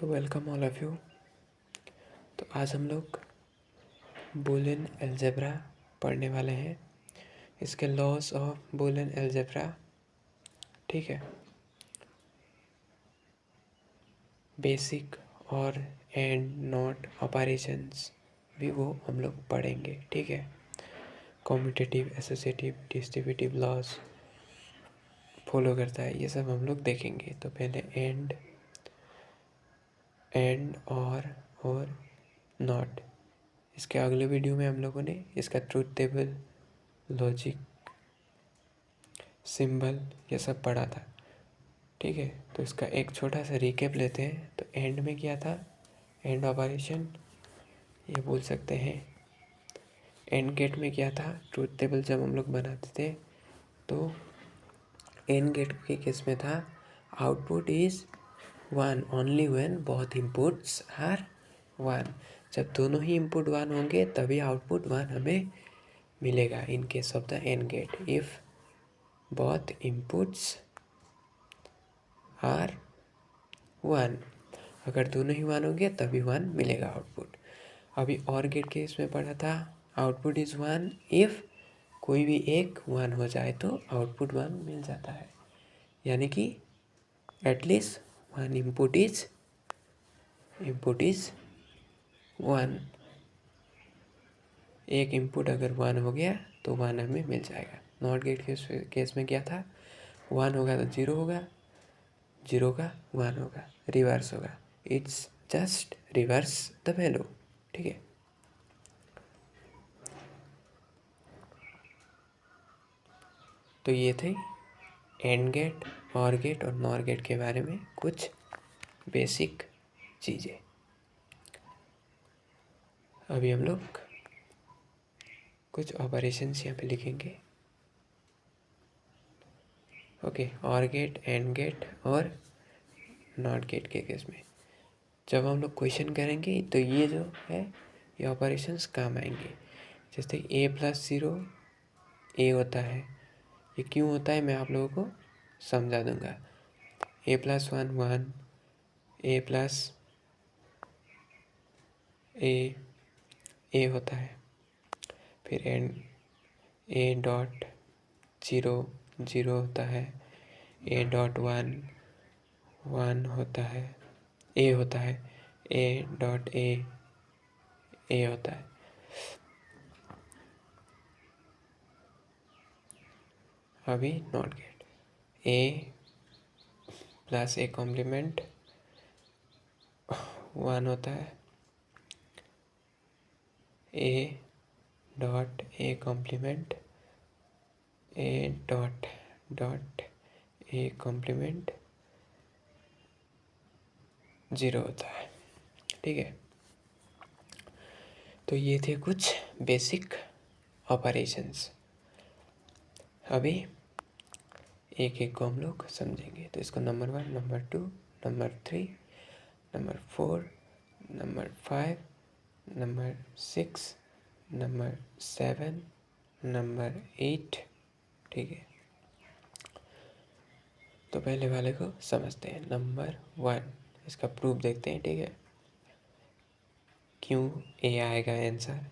तो welcome all of you. तो आज हम लोग बूलियन अलजेब्रा पढ़ने वाले हैं, इसके लॉस ऑफ बूलियन अलजेब्रा। ठीक है, बेसिक और एंड नॉट ऑपरेशंस भी वो हम लोग पढ़ेंगे। ठीक है, commutative, associative, distributive loss follow करता है, ये सब हम लोग देखेंगे। तो पहले एंड और नॉट। इसके अगले वीडियो में हम लोगों ने इसका ट्रूथ टेबल, लॉजिक, सिंबल ये सब पढ़ा था। ठीक है, तो इसका एक छोटा सा रिकेप लेते हैं। तो एंड में क्या था, एंड ऑपरेशन ये बोल सकते हैं। एंड गेट में क्या था, ट्रूथ टेबल जब हम लोग बनाते थे तो एंड गेट के केस में था output is 1 only when both inputs are 1। जब दोनों ही इनपुट 1 होंगे तभी आउटपुट 1 हमें मिलेगा। In case of the and gate, if both inputs are 1, अगर दोनों ही 1 होंगे तभी 1 मिलेगा आउटपुट। अभी और गेट के इसमें पढ़ा था आउटपुट इज़ 1 इफ़ कोई भी एक 1 हो जाए तो आउटपुट 1 मिल जाता है, यानी कि एटलीस्ट 1 इनपुट इज 1। एक इनपुट अगर 1 हो गया तो 1 हमें मिल जाएगा। नॉट गेट के केस में क्या था, 1 होगा तो 0 होगा, 0 का 1 होगा, रिवर्स होगा। It's just reverse the value. ठीक है, तो ये थे एंड गेट, और गेट और नॉर गेट के बारे में कुछ बेसिक चीज़ें। अभी हम लोग कुछ ऑपरेशंस यहाँ पे लिखेंगे। ओके, और गेट, एंड गेट और नॉट गेट के केस में जब हम लोग क्वेश्चन करेंगे तो ये जो है ये ऑपरेशंस काम आएंगे। जैसे a+0 a होता है, ये क्यों होता है मैं आप लोगों को समझा दूंगा। a+1 1, a होता है, फिर एंड a.0 0 होता है, a.1 1 होता है, a होता है, a होता है। अभी नॉट गेट, a+a कॉम्प्लीमेंट 1 होता है, a.a कॉम्प्लीमेंट a कॉम्प्लीमेंट 0 होता है। ठीक है, तो ये थे कुछ बेसिक ऑपरेशंस। अभी एक एक को हम लोग समझेंगे। तो इसको number 1, number 2, number 3, number 4, number 5, number 6, number 7, number 8। ठीक है, तो पहले वाले को समझते हैं। नंबर 1, इसका प्रूफ देखते हैं। ठीक है, क्यों ए आएगा आंसर,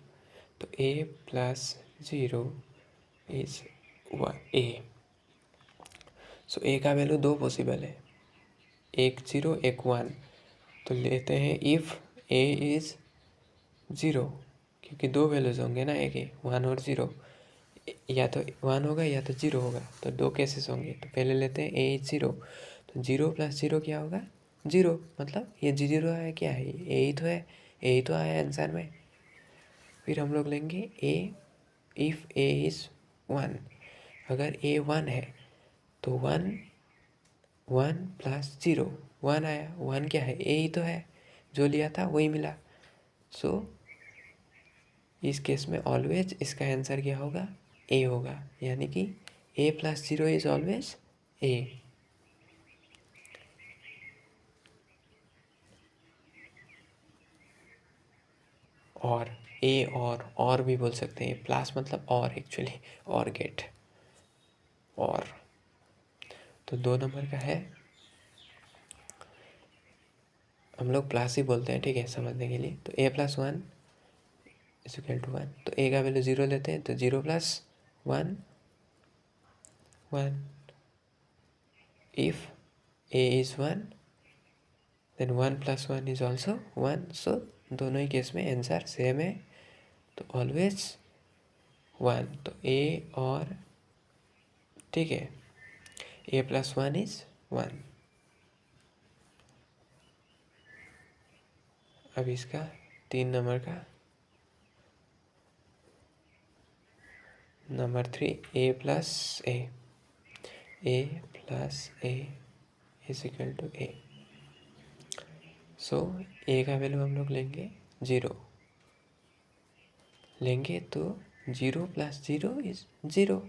तो a+0 इज a। सो ए का वैल्यू 2 पॉसिबल है, एक 0 एक 1। तो लेते हैं इफ़ a इज़ 0, क्योंकि 2 वैल्यूज होंगे ना, एक 1 और 0, या तो 1 होगा या तो 0 होगा, तो 2 केसेस होंगे। तो पहले लेते हैं a इज 0, तो 0+0 क्या होगा, 0। मतलब ये 0 है, क्या है, a ही तो है, a ही तो आया आंसर में। फिर हम लोग लेंगे a, इफ़ a इज़ 1, अगर a 1 है तो 1 +0 1 आया। 1 क्या है, a ही तो है, जो लिया था वही मिला। सो इस केस में ऑलवेज इसका आंसर क्या होगा, a होगा, यानी कि a+0 इज ऑलवेज a। और a और भी बोल सकते हैं, प्लस मतलब और, एक्चुअली और गेट और। तो 2 नंबर का है हम लोग प्लस ही बोलते हैं, ठीक है, समझने के लिए। तो a + 1 = 1, तो a का वैल्यू 0 लेते हैं, तो 0 + 1 1। If a is 1 then 1 + 1 is also 1। So दोनों ही केस में आंसर सेम है, तो ऑलवेज 1। तो a और, ठीक है, a + 1 is 1। अब इसका 3 नंबर का number 3, a + a = a। So a का वैल्यू हम लोग लेंगे 0 लेंगे, तो 0 + 0 is 0।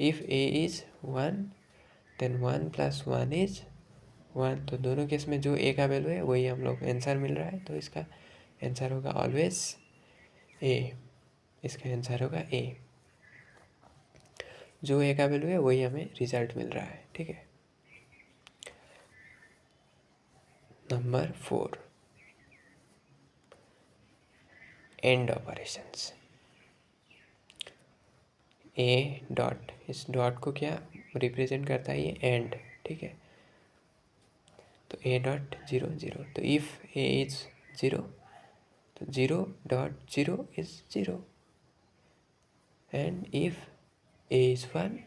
If a is 1 then 1 + 1 is 1। तो दोनों केस में जो a का वैल्यू है वही हम लोग आंसर मिल रहा है, तो इसका आंसर होगा ऑलवेज a। इसका आंसर होगा a। जो a का वैल्यू है वही हमें रिजल्ट मिल रहा है, ठीक है। Number 4, and operations. A dot, इस डॉट को क्या रिप्रेजेंट करता है, ये एंड, ठीक है। तो a डॉट 0 0, तो इफ़ a इज 0 तो 0.0 is 0, and if a is 1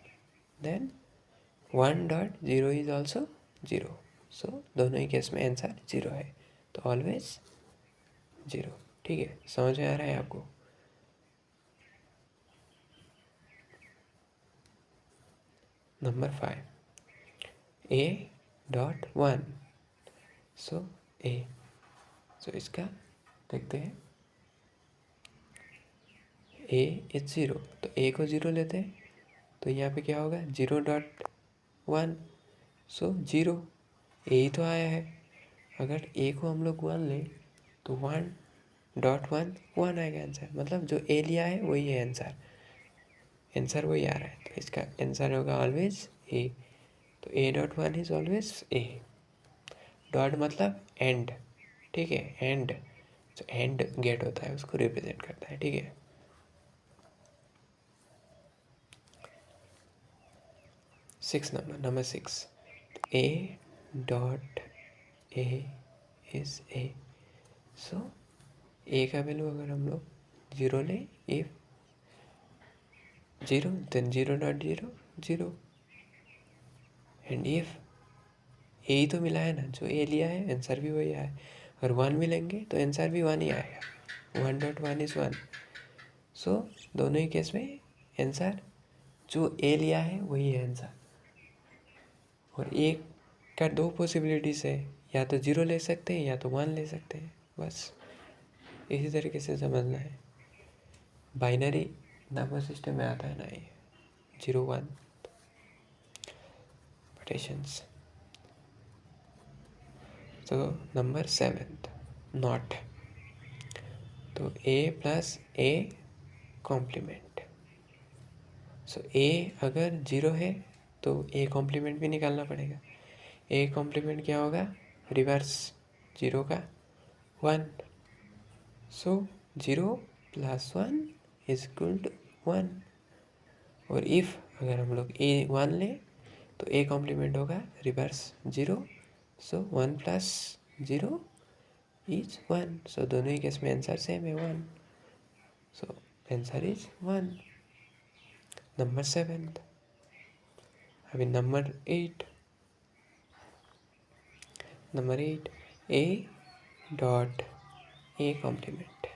then 1.0 is also 0। सो दोनों ही केस में आंसर 0 है, तो ऑलवेज 0, ठीक है। समझ में आ रहा है आपको? नंबर 5, a.1, सो a, सो इसका देखते हैं। a इज 0, तो a को 0 लेते हैं, तो यहाँ पे क्या होगा 0.1, सो 0, a ही तो आया है। अगर a को हम लोग 1 लें तो 1.1 1 आएगा आंसर, मतलब जो a लिया है वही है आंसर, आंसर वही आ रहा है, तो इसका आंसर होगा ऑलवेज a। तो a.1 is always a। Dot मतलब एंड, ठीक है, एंड, जो एंड गेट होता है उसको रिप्रेजेंट करता है, ठीक है। Number 6, a.a is a। So a का वैल्यू अगर हम लोग 0 लें, if 0 then 0.0 0, and if a ही तो मिला है ना, जो a लिया है आंसर भी वही आया है, और 1 भी लेंगे तो आंसर भी 1 ही आएगा, 1.1 इज 1। सो दोनों ही केस में आंसर जो a लिया है वही है आंसर। और एक का 2 पॉसिबिलिटीज़ है, या तो 0 ले सकते हैं या तो 1 ले सकते हैं, बस इसी तरीके से समझना है। बाइनरी नंबर सिस्टम में आता है ना ये 0 1 पटेशंस। तो नंबर 7, नॉट। तो a + a complement. So a अगर 0 है तो a कॉम्प्लीमेंट भी निकालना पड़ेगा। a कॉम्प्लीमेंट क्या होगा, रिवर्स 0 का 1। सो 0 + 1 = 1। और इफ़ अगर हम लोग a 1 लें तो a कॉम्प्लीमेंट होगा रिवर्स 0। So 1 + 0 is 1। सो दोनों ही केस में आंसर सेम है 1। So answer is 1। नंबर 7, अभी number 8, a dot a complement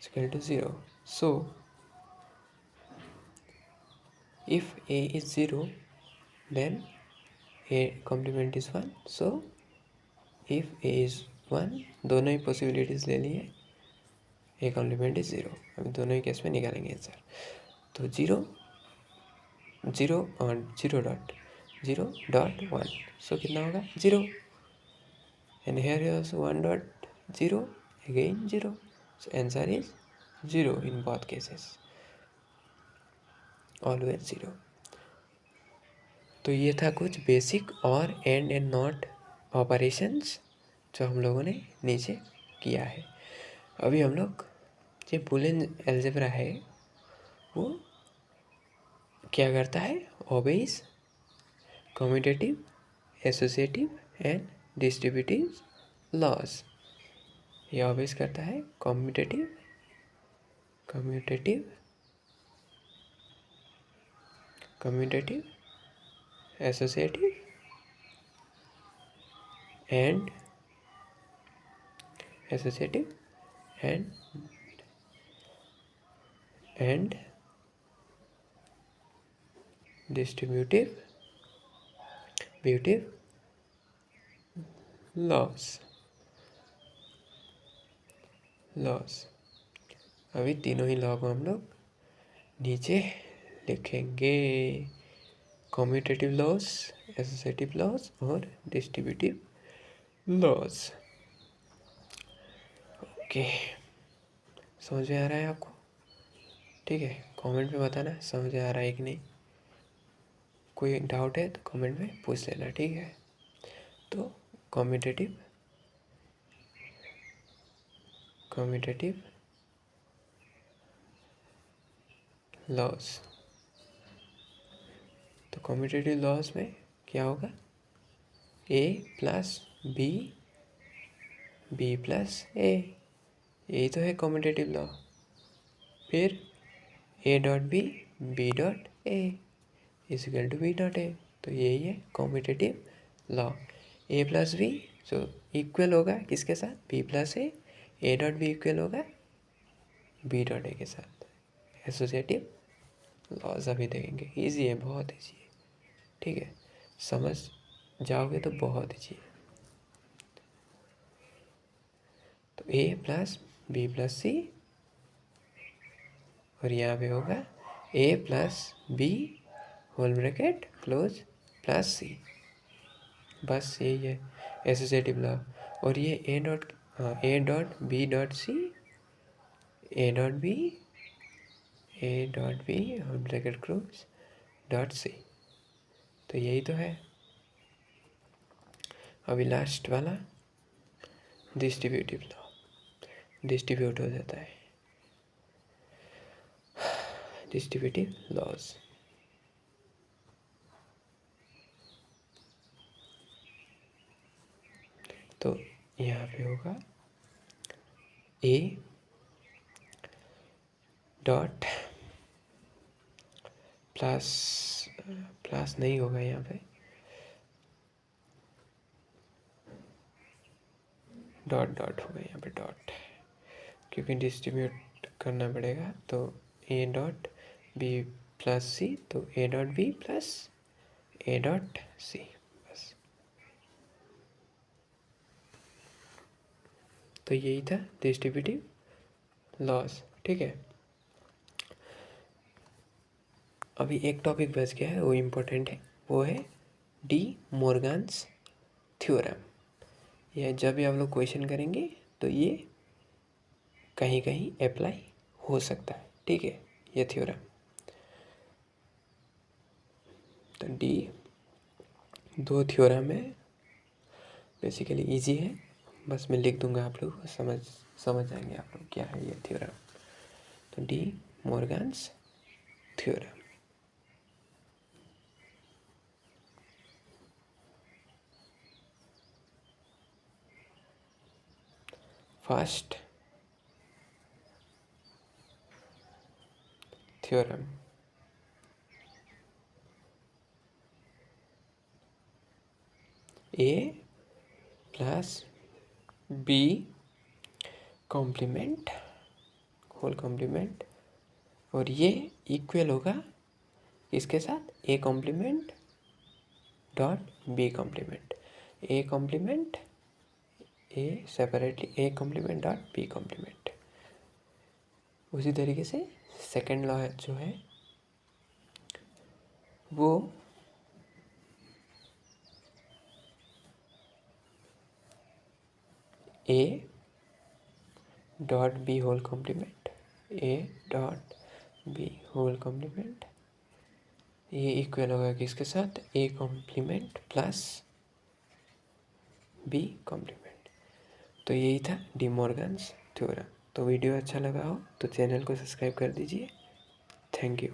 = 0। So if a is 0 then a complement is 1। so if a is 1, दोनों ही possibilities ले लिए, a complement is 0। अभी दोनों ही केस में निकालेंगे आंसर। तो 0 0 और 0.1, सो कितना होगा 0, and here is also 1.0, again 0। So answer is 0 in both cases, always 0। तो ये था कुछ बेसिक और एंड नॉट ऑपरेशंस जो हम लोगों ने नीचे किया है। अभी हम लोग जो बुलियन अलजेब्रा है वो क्या करता है, obeys commutative, associative and distributive laws. ये ओबेज करता है commutative, associative and distributive laws. अभी तीनों ही लॉ को हम लोग नीचे लिखेंगे, कम्यूटेटिव लॉस, एसोसिएटिव लॉस और डिस्ट्रीब्यूटिव लॉस। ओके, समझ में आ रहा है आपको? ठीक है, कमेंट में बताना समझ में आ रहा है कि नहीं। कोई डाउट है तो कमेंट में पूछ लेना, ठीक है। तो कम्यूटेटिव लॉस, तो कम्यूटेटिव लॉस में क्या होगा, A plus B, B plus A, यही तो है कम्यूटेटिव लॉ। फिर A dot B dot A equal to B dot A, तो यही है commutative law. A plus B जो इक्वल होगा किसके साथ, B plus A dot B equal होगा बी डॉट ए के साथ। एसोसिएटिव लॉज अभी देखेंगे, ईजी है, बहुत ईजी है, ठीक है, समझ जाओगे तो बहुत ईजी है। तो A plus B plus C, और यहाँ पे होगा A plus B whole bracket close plus C, बस यही है एसोसिएटिव लॉ। और ये A dot B dot C, A dot B whole bracket close dot C, तो यही तो है। अभी लास्ट वाला डिस्ट्रीब्यूटिव लॉ, डिस्ट्रीब्यूट हो जाता है, डिस्ट्रीब्यूटिव लॉज। तो यहाँ पे होगा ए डॉट प्लस नहीं होगा यहाँ पे, डॉट होगा यहाँ पे, डॉट, क्योंकि डिस्ट्रीब्यूट करना पड़ेगा। तो A dot B plus C, तो A dot B plus A dot C, बस। तो यही था डिस्ट्रीब्यूटिव लॉस, ठीक है। अभी एक टॉपिक बच गया है, वो इम्पोर्टेंट है, वो है डी मॉर्गन्स थ्योरम। यह जब भी आप लोग क्वेश्चन करेंगे तो ये कहीं कहीं अप्लाई हो सकता है, ठीक है, ये थ्योरम। तो डी दो थ्योरम है, बेसिकली इजी है, बस मैं लिख दूंगा, आप लोग समझ जाएंगे आप लोग क्या है ये थ्योरम। तो De Morgan's theorem, first theorem, A plus B complement whole complement, और ये इक्वल होगा इसके साथ A complement dot B complement, A complement A separately A complement dot B complement. उसी तरीके से सेकेंड लॉ जो है वो A dot B whole complement, A dot B whole complement, ये इक्वल होगा किसके साथ, A complement plus B complement. तो यही था डी मॉर्गन्स थ्योरम। तो वीडियो अच्छा लगा हो तो चैनल को सब्सक्राइब कर दीजिए। Thank you.